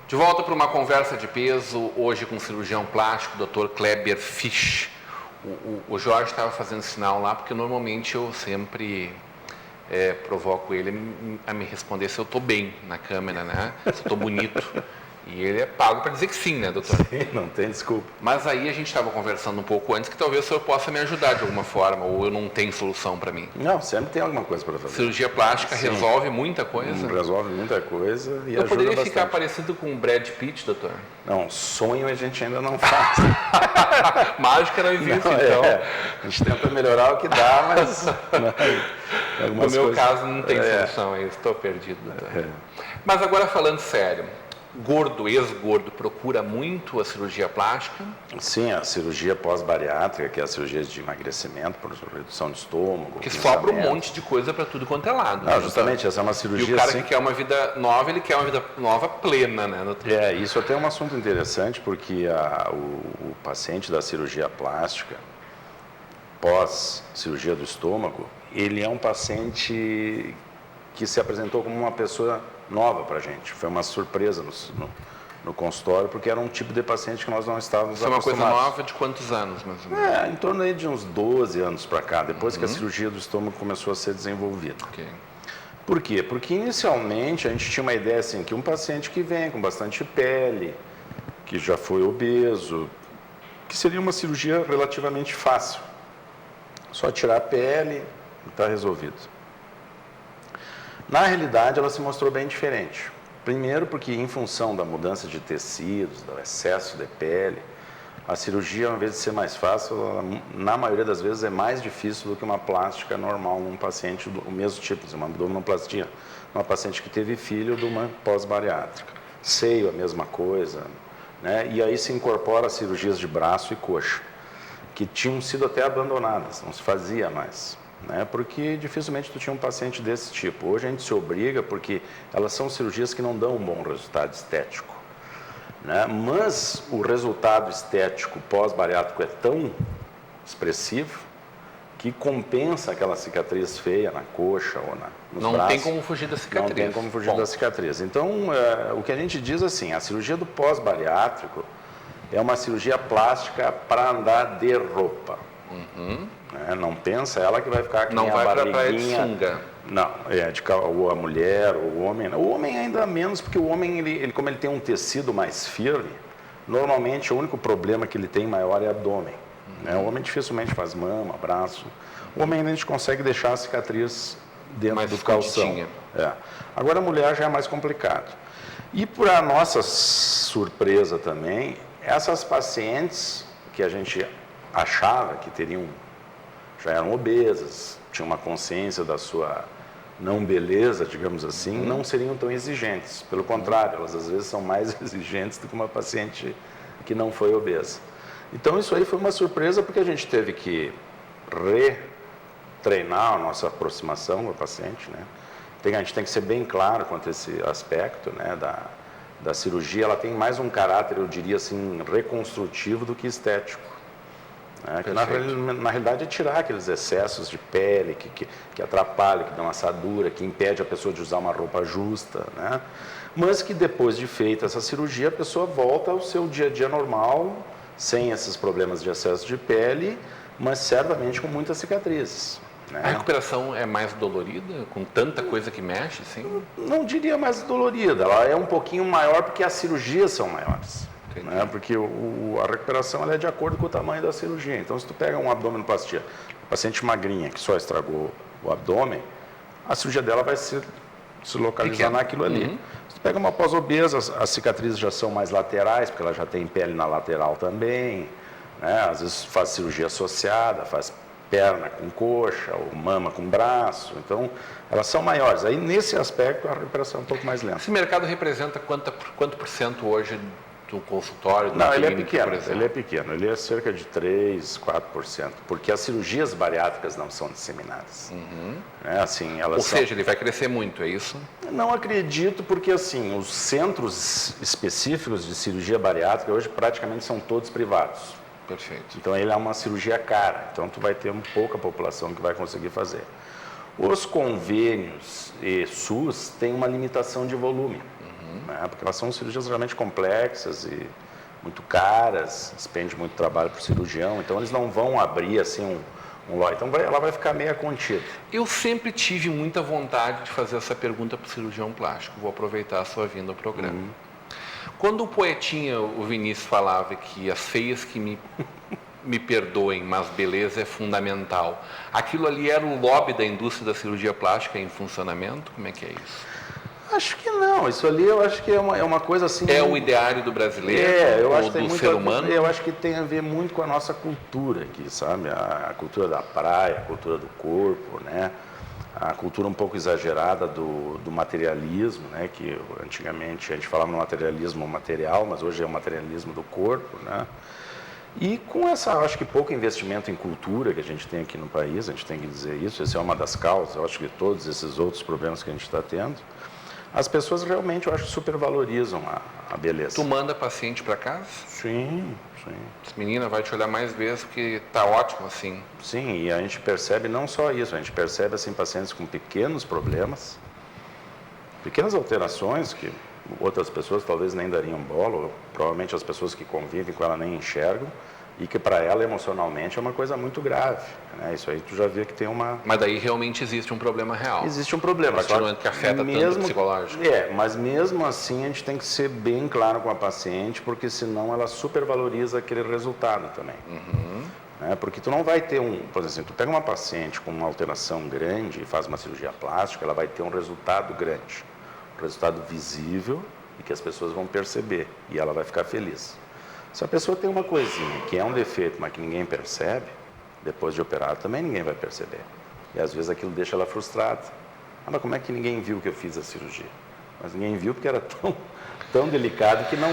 De volta para uma conversa de peso, hoje com o cirurgião plástico, Dr. Kleber Fisch. O Jorge estava fazendo sinal lá, porque normalmente eu sempre provoco ele a me responder se eu estou bem na câmera, né? Se eu estou bonito. E ele é pago para dizer que sim, né, doutor? Sim, não tem desculpa. Mas aí a gente estava conversando um pouco antes que talvez o senhor possa me ajudar de alguma forma, ou eu não tenho solução para mim. Não, sempre tem alguma coisa para fazer. Cirurgia plástica resolve muita coisa? Resolve muita coisa e eu ajuda poderia bastante. Ficar parecido com o Brad Pitt, doutor? Não, sonho a gente ainda não faz. Mágica não existe, não, então. A gente tenta melhorar o que dá, mas... No meu caso não tem solução, eu estou perdido, doutor. Mas agora falando sério, gordo, ex-gordo, procura muito a cirurgia plástica? Sim, a cirurgia pós-bariátrica, que é a cirurgia de emagrecimento, por redução de estômago. Porque sobra um monte de coisa para tudo quanto é lado. Não, justamente, essa é uma cirurgia... E o cara que quer uma vida nova, ele quer uma vida nova plena, né? Isso até é um assunto interessante, porque o paciente da cirurgia plástica, pós-cirurgia do estômago, ele é um paciente que se apresentou como uma pessoa nova para a gente. Foi uma surpresa no consultório, porque era um tipo de paciente que nós não estávamos acostumados. Foi uma coisa nova de quantos anos, mais ou menos? Em torno aí de uns 12 anos para cá, depois que a cirurgia do estômago começou a ser desenvolvida. Okay. Por quê? Porque inicialmente a gente tinha uma ideia assim, que um paciente que vem com bastante pele, que já foi obeso, que seria uma cirurgia relativamente fácil. Só tirar a pele e está resolvido. Na realidade, ela se mostrou bem diferente. Primeiro, porque em função da mudança de tecidos, do excesso de pele, a cirurgia, ao invés de ser mais fácil, ela, na maioria das vezes é mais difícil do que uma plástica normal num paciente do mesmo tipo, uma abdominoplastia, uma paciente que teve filho de uma pós-bariátrica. Seio, a mesma coisa, né? E aí se incorpora as cirurgias de braço e coxa, que tinham sido até abandonadas, não se fazia mais. Porque dificilmente tu tinha um paciente desse tipo. Hoje a gente se obriga porque elas são cirurgias que não dão um bom resultado estético. Mas o resultado estético pós-bariátrico é tão expressivo que compensa aquela cicatriz feia na coxa ou nos braços. Não tem como fugir da cicatriz. Não tem como fugir da cicatriz. Então, o que a gente diz assim, a cirurgia do pós-bariátrico é uma cirurgia plástica para andar de roupa. Não pensa ela que vai ficar aqui não a vai barriguinha. Para de sunga. Não, ou a mulher, ou o homem. O homem ainda menos, porque o homem, ele, como ele tem um tecido mais firme, normalmente o único problema que ele tem maior é abdômen. O homem dificilmente faz mama, braço. O homem ainda a gente consegue deixar a cicatriz dentro mais do calção. Agora a mulher já é mais complicado. E por a nossa surpresa também, essas pacientes que a gente achava que já eram obesas, tinham uma consciência da sua não beleza, digamos assim, não seriam tão exigentes. Pelo contrário, elas às vezes são mais exigentes do que uma paciente que não foi obesa. Então isso aí foi uma surpresa, porque a gente teve que retreinar a nossa aproximação com o paciente. A gente tem que ser bem claro quanto a esse aspecto da cirurgia. Ela tem mais um caráter, eu diria assim, reconstrutivo do que estético. Que na realidade é tirar aqueles excessos de pele que atrapalham, que dão assadura, que impede a pessoa de usar uma roupa justa, mas que depois de feita essa cirurgia a pessoa volta ao seu dia a dia normal, sem esses problemas de excesso de pele, mas certamente com muitas cicatrizes. A recuperação é mais dolorida, com tanta coisa que mexe, assim? Não diria mais dolorida, ela é um pouquinho maior porque as cirurgias são maiores. Porque a recuperação ela é de acordo com o tamanho da cirurgia. Então, se tu pega uma abdominoplastia, paciente magrinha que só estragou o abdômen, a cirurgia dela vai se localizar naquilo ali. Se tu pega uma pós-obesa, as cicatrizes já são mais laterais, porque ela já tem pele na lateral também. Às vezes faz cirurgia associada, faz perna com coxa, ou mama com braço. Então, elas são maiores. Aí, nesse aspecto, a recuperação é um pouco mais lenta. Esse mercado representa quanto por cento hoje do consultório? Não, ele é pequeno, ele é cerca de 3%, 4%, porque as cirurgias bariátricas não são disseminadas. Ou seja, ele vai crescer muito, é isso? Não acredito, porque assim, os centros específicos de cirurgia bariátrica hoje praticamente são todos privados. Perfeito. Então ele é uma cirurgia cara, então tu vai ter pouca população que vai conseguir fazer. Os convênios e SUS têm uma limitação de volume. né? Porque elas são cirurgias realmente complexas e muito caras, despende muito trabalho para o cirurgião, então eles não vão abrir assim um lote, então ela vai ficar meio contida. Eu sempre tive muita vontade de fazer essa pergunta para o cirurgião plástico, vou aproveitar a sua vinda ao programa. Quando o poetinha, o Vinícius, falava que as feias que me perdoem, mas beleza é fundamental, aquilo ali era o lobby da indústria da cirurgia plástica em funcionamento? Como é que é isso? Acho que não, isso ali eu acho que é uma coisa assim... É o ideário do brasileiro eu ou acho que do ser humano? Eu acho que tem a ver muito com a nossa cultura aqui, sabe? A cultura da praia, a cultura do corpo, né? A cultura um pouco exagerada do materialismo, né? Que antigamente a gente falava no materialismo material, mas hoje é o materialismo do corpo, né? E com essa, acho que pouco investimento em cultura que a gente tem aqui no país, a gente tem que dizer isso, essa é uma das causas, eu acho que todos esses outros problemas que a gente está tendo, as pessoas realmente, eu acho, supervalorizam a beleza. Tu manda paciente para casa? Sim. Essa menina vai te olhar mais vezes porque tá ótimo assim. Sim, e a gente percebe não só isso, a gente percebe assim pacientes com pequenos problemas, pequenas alterações que outras pessoas talvez nem dariam bola, ou provavelmente as pessoas que convivem com ela nem enxergam, e que para ela emocionalmente é uma coisa muito grave, né? Isso aí tu já vê que tem uma... Mas daí realmente existe um problema real. Existe um problema. Só que afeta tanto o psicológico. Mas mesmo assim a gente tem que ser bem claro com a paciente, porque senão ela supervaloriza aquele resultado também. Né? Porque tu não vai ter por exemplo, tu pega uma paciente com uma alteração grande e faz uma cirurgia plástica, ela vai ter um resultado grande, um resultado visível e que as pessoas vão perceber e ela vai ficar feliz. Se a pessoa tem uma coisinha que é um defeito, mas que ninguém percebe, depois de operar também ninguém vai perceber. E às vezes aquilo deixa ela frustrada. Mas como é que ninguém viu que eu fiz a cirurgia? Mas ninguém viu porque era tão delicado que não...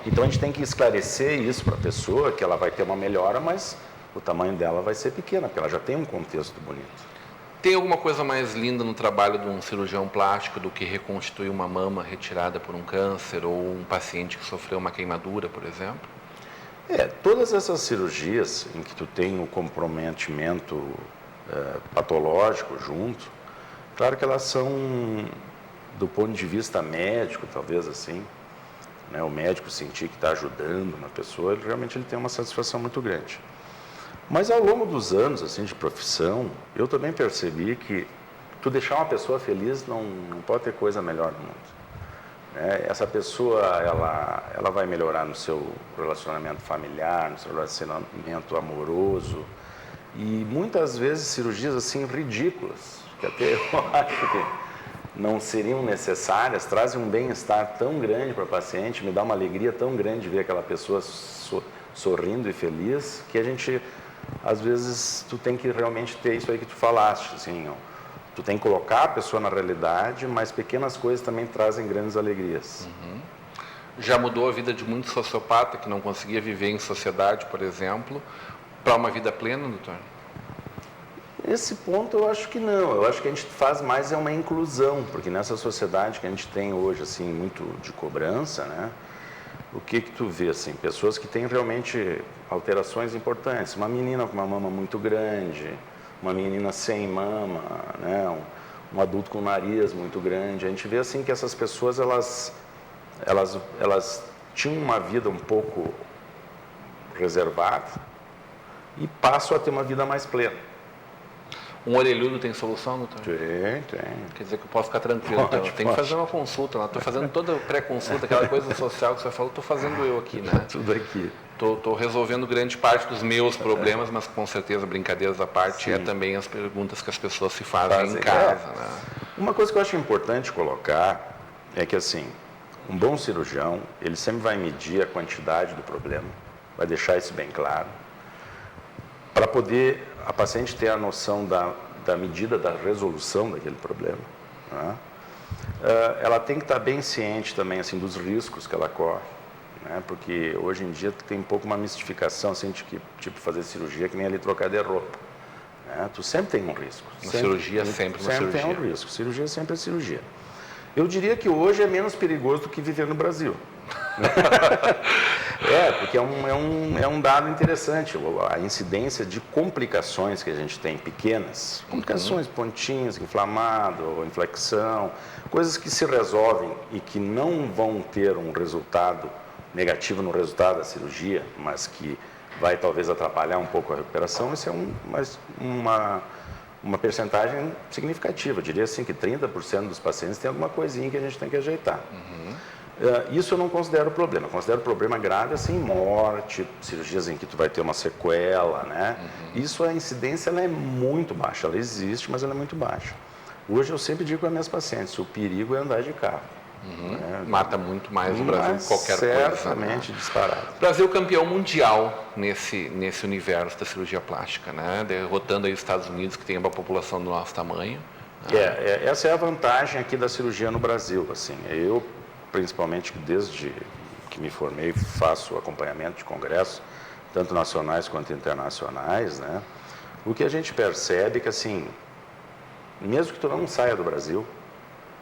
Então a gente tem que esclarecer isso para a pessoa, que ela vai ter uma melhora, mas o tamanho dela vai ser pequeno, porque ela já tem um contexto bonito. Tem alguma coisa mais linda no trabalho de um cirurgião plástico do que reconstituir uma mama retirada por um câncer ou um paciente que sofreu uma queimadura, por exemplo? Todas essas cirurgias em que tu tem o comprometimento patológico junto, claro que elas são, do ponto de vista médico, talvez assim, né, o médico sentir que está ajudando uma pessoa, realmente ele tem uma satisfação muito grande. Mas ao longo dos anos assim, de profissão, eu também percebi que tu deixar uma pessoa feliz não pode ter coisa melhor no mundo. Essa pessoa ela vai melhorar no seu relacionamento familiar, no seu relacionamento amoroso, e muitas vezes cirurgias assim ridículas, que até eu acho que não seriam necessárias, trazem um bem-estar tão grande para o paciente, me dá uma alegria tão grande de ver aquela pessoa sorrindo e feliz, que a gente, às vezes, tu tem que realmente ter isso aí que tu falaste, assim, tu tem que colocar a pessoa na realidade, mas pequenas coisas também trazem grandes alegrias. Já mudou a vida de muito sociopata que não conseguia viver em sociedade, por exemplo, para uma vida plena, doutor? Esse ponto eu acho que não, eu acho que a gente faz mais uma inclusão, porque nessa sociedade que a gente tem hoje, assim, muito de cobrança, né? O que tu vê, assim, pessoas que têm realmente alterações importantes, uma menina com uma mama muito grande, uma menina sem mama, né? Um adulto com um nariz muito grande, a gente vê assim que essas pessoas, elas tinham uma vida um pouco reservada e passam a ter uma vida mais plena. Um orelhudo tem solução, doutor? Tem. Quer dizer que eu posso ficar tranquilo, então. Tem que fazer uma consulta lá. Estou fazendo toda a pré-consulta, aquela coisa social que você falou, estou fazendo eu aqui, né? Tudo aqui. Estou resolvendo grande parte dos meus problemas, mas com certeza, brincadeiras à parte, é também as perguntas que as pessoas se fazem em casa. Né? Uma coisa que eu acho importante colocar é que, assim, um bom cirurgião, ele sempre vai medir a quantidade do problema, vai deixar isso bem claro, para poder a paciente ter a noção da medida da resolução daquele problema. Né? Ela tem que estar bem ciente também assim, dos riscos que ela corre, né? Porque hoje em dia tem um pouco uma mistificação assim, de que tipo, fazer cirurgia que nem ali trocar de roupa. Né? Tu sempre tem um risco. Cirurgia sempre uma cirurgia. Sempre tem um risco. Cirurgia sempre é cirurgia. Eu diria que hoje é menos perigoso do que viver no Brasil. Porque é um dado interessante. A incidência de complicações que a gente tem pequenas, complicações, pontinhos, inflamado, inflexão, coisas que se resolvem e que não vão ter um resultado negativo no resultado da cirurgia, mas que vai talvez atrapalhar um pouco a recuperação, isso é uma percentagem significativa. Eu diria assim que 30% dos pacientes tem alguma coisinha que a gente tem que ajeitar. Isso eu não considero problema. Eu considero problema grave assim, morte, cirurgias em que tu vai ter uma sequela, né? Isso, a incidência ela é muito baixa, ela existe, mas ela é muito baixa. Hoje eu sempre digo para minhas pacientes, o perigo é andar de carro. Mata muito mais no Brasil que qualquer coisa. Certamente disparado. Brasil campeão mundial nesse universo da cirurgia plástica, né? Derrotando aí os Estados Unidos, que tem uma população do nosso tamanho. Essa é a vantagem aqui da cirurgia no Brasil. Assim, eu, principalmente, desde que me formei, faço acompanhamento de congressos, tanto nacionais quanto internacionais, né? O que a gente percebe é que, assim, mesmo que tu não saia do Brasil,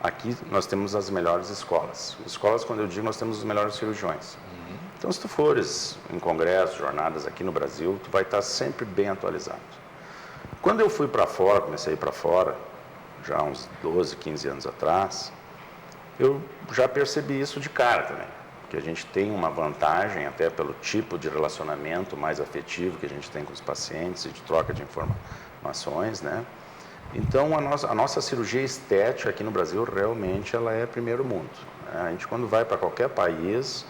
aqui nós temos as melhores escolas. Escolas, quando eu digo, nós temos os melhores cirurgiões. Então, se tu fores em congressos, jornadas aqui no Brasil, tu vai estar sempre bem atualizado. Quando eu fui para fora, comecei a ir para fora, já uns 12, 15 anos atrás, eu já percebi isso de cara também. Que a gente tem uma vantagem, até pelo tipo de relacionamento mais afetivo que a gente tem com os pacientes e de troca de informações, né? Então, a nossa cirurgia estética aqui no Brasil, realmente, ela é primeiro mundo. A gente, quando vai para qualquer país,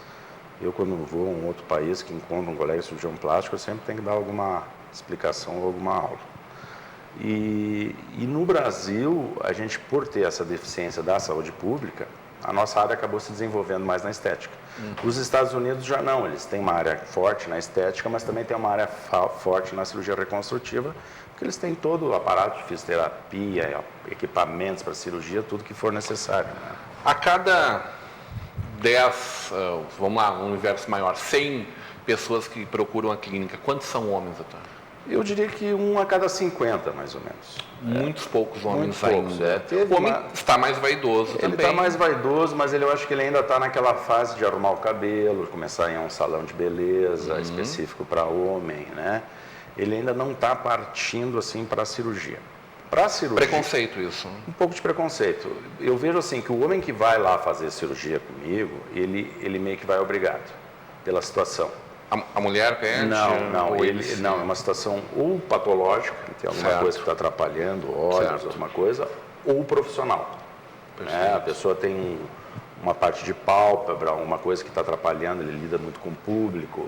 eu, quando vou a um outro país que encontro um colega cirurgião plástico, eu sempre tenho que dar alguma explicação ou alguma aula. E no Brasil, a gente, por ter essa deficiência da saúde pública, a nossa área acabou se desenvolvendo mais na estética. Os Estados Unidos já não, eles têm uma área forte na estética, mas também tem uma área forte na cirurgia reconstrutiva, porque eles têm todo o aparato de fisioterapia, equipamentos para cirurgia, tudo que for necessário. Né? A cada 10, vamos lá, um universo maior, 100 pessoas que procuram a clínica, quantos são homens, doutor? Eu diria que 1 a cada 50, mais ou menos. Muitos poucos homens poucos, ainda. O homem está mais vaidoso também. Ele está mais vaidoso, mas eu acho que ele ainda está naquela fase de arrumar o cabelo, começar a ir a um salão de beleza específico para homem, né? Ele ainda não está partindo assim para a cirurgia. Para a cirurgia... Preconceito isso. Um pouco de preconceito. Eu vejo assim que o homem que vai lá fazer cirurgia comigo, ele meio que vai obrigado pela situação. A mulher pede? Não, é uma situação ou patológica, tem alguma coisa que está atrapalhando, olhos, alguma coisa, ou profissional. A pessoa tem uma parte de pálpebra, alguma coisa que está atrapalhando, ele lida muito com o público,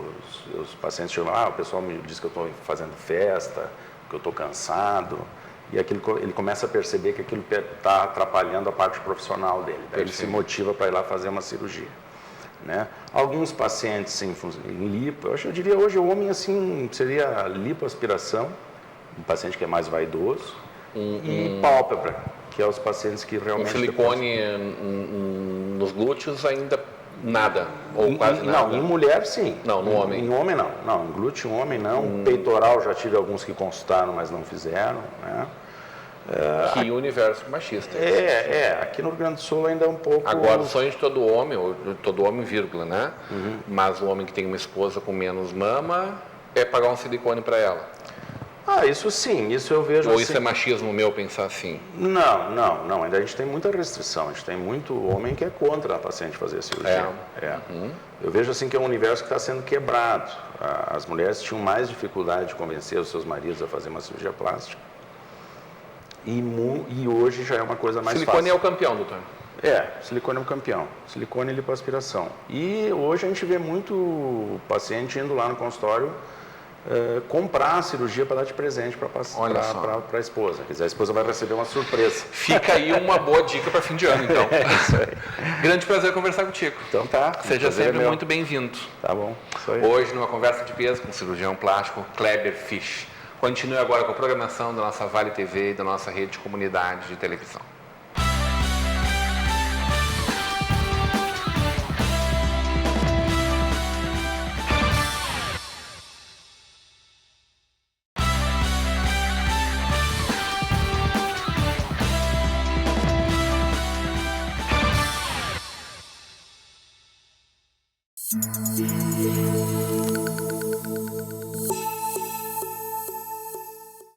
os pacientes chegam lá, o pessoal me diz que eu estou fazendo festa, que eu estou cansado, e ele começa a perceber que aquilo está atrapalhando a parte profissional dele, daí ele se motiva para ir lá fazer uma cirurgia. Né? Alguns pacientes em lipo, eu diria hoje o homem assim seria lipoaspiração, um paciente que é mais vaidoso, e pálpebra, que é os pacientes que realmente... silicone nos glúteos ainda nada, ou quase nada? Não, em mulher sim. Não, no homem? Em homem não. Não, em glúteo, em homem não. Peitoral já tive alguns que consultaram, mas não fizeram, né? Que universo machista. Aqui no Rio Grande do Sul ainda é um pouco... Agora, o sonho de todo homem, vírgula, né? Mas o homem que tem uma esposa com menos mama é pagar um silicone para ela. Isso sim, isso eu vejo Ou assim... isso é machismo meu pensar assim? Não, ainda a gente tem muita restrição, a gente tem muito homem que é contra a paciente fazer cirurgia. Eu vejo assim que é um universo que está sendo quebrado. As mulheres tinham mais dificuldade de convencer os seus maridos a fazer uma cirurgia plástica. E hoje já é uma coisa mais fácil. Silicone é o campeão, doutor? Silicone é o campeão. Silicone e lipoaspiração. E hoje a gente vê muito paciente indo lá no consultório comprar a cirurgia para dar de presente para a esposa. Quer dizer, a esposa vai receber uma surpresa. Fica aí uma boa dica para fim de ano, então. Isso aí. Grande prazer conversar contigo. Então tá. Seja sempre muito bem-vindo. Tá bom. Isso aí. Hoje, numa conversa de peso com o cirurgião plástico Kleber Fisch. Continue agora com a programação da nossa Vale TV e da nossa rede de comunidade de televisão.